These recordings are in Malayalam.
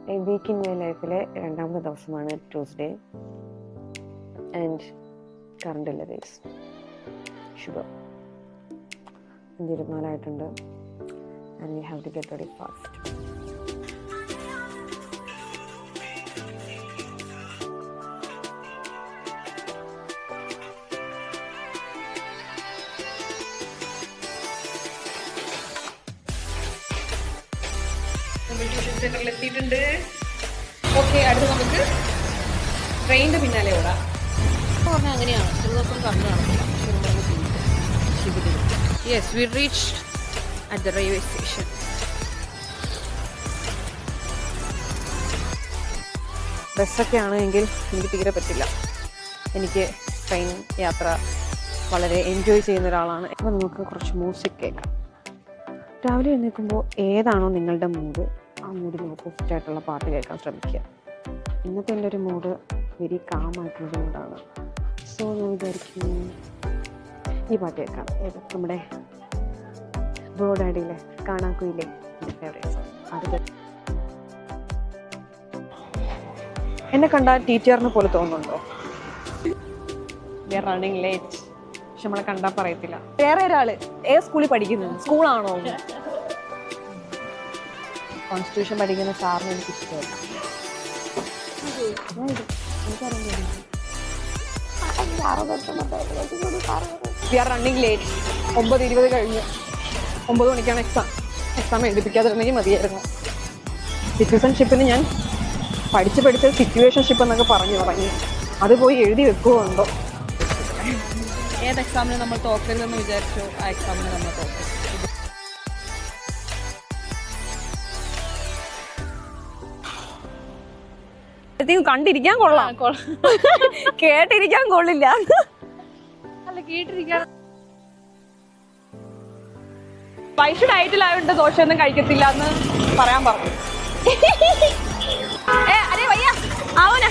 വീക്ക് ഇൻ മൈ ലൈഫിലെ രണ്ടാമത്തെ ദിവസമാണ് Tuesday and current levels sugar 5:24 ആയിട്ടുണ്ട് and we have to get ready fast. Tuition സെന്ററിൽ എത്തിയിട്ടുണ്ട്. ഓക്കെ, അടുത്ത് നമുക്ക് ട്രെയിനിന്റെ പിന്നാലെ ഓടാം. പറഞ്ഞാൽ അങ്ങനെയാണ്, ഒരു ദിവസം കറണ്ട് കാണത്തില്ല. Yes, we reached at the railway station. ബസ്സൊക്കെ ആണെങ്കിൽ എനിക്ക് തീരെ പറ്റില്ല. എനിക്ക് ട്രെയിൻ യാത്ര വളരെ എൻജോയ് ചെയ്യുന്ന ഒരാളാണ്. അപ്പോൾ നമുക്ക് കുറച്ച് മ്യൂസിക് കേൾക്കാം. രാവിലെ എഴുന്നേൽക്കുമ്പോൾ ഏതാണോ നിങ്ങളുടെ മൂഡ്, ആ മൂഡിന് ഓപ്പോസിറ്റ് ആയിട്ടുള്ള പാട്ട് കേൾക്കാൻ ശ്രമിക്കുക. ഇന്നത്തെ എൻ്റെ ഒരു മൂഡ് വെരി കാമായിട്ടുള്ളൊരു മൂഡാണ്. സോ ഞാൻ വിചാരിക്കുന്നു ഈ പാട്ട് കേൾക്കാം. നമ്മുടെ ബ്രോ ഡാഡിയിലെ കാണാക്കുയിലെ എൻ്റെ ഫേവറേറ്റ് സോങ്. അത് എന്നെ കണ്ടാൽ ടീച്ചറിനെ പോലെ തോന്നുന്നുണ്ടോ? We are running late. പക്ഷെ നമ്മളെ കണ്ടാൽ പറയത്തില്ല. വേറെ ഒരാള് ഏത് സ്കൂളിൽ പഠിക്കുന്നത്? സ്കൂളാണോ? കോൺസ്റ്റിറ്റ്യൂഷൻ പഠിക്കുന്ന സാറിന് എനിക്ക് ഇഷ്ടമല്ല. V are running late. 9:20 കഴിഞ്ഞു. 9 മണിക്കാണ് എക്സാം എഴുതിപ്പിക്കാതിരുന്നെങ്കിൽ മതിയായിരുന്നു. സിറ്റിസൺഷിപ്പിന് ഞാൻ പഠിച്ച സിറ്റുവേഷൻഷിപ്പ് എന്നൊക്കെ പറഞ്ഞു അത് പോയി എഴുതി വെക്കുന്നുണ്ടോ? ഏത് എക്സാമിന് നമ്മൾ തോക്കരുതെന്ന് വിചാരിച്ചോ ആ എക്സാമിന് നമ്മൾ തോക്കും. കണ്ടിരിക്കാൻ കൊള്ളാം, കേട്ടിരിക്കാൻ കൊള്ളില്ല. അല്ല, കേട്ടിരിക്കാൻ പൈസ ഡയറ്റിലായോണ്ട് ദോശയൊന്നും കഴിക്കത്തില്ല എന്ന് പറയാൻ പറഞ്ഞു. അരേ വയ്യ ആവന.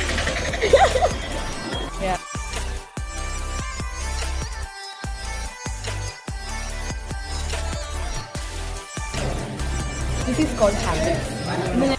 This is called habits. ഇന്ന്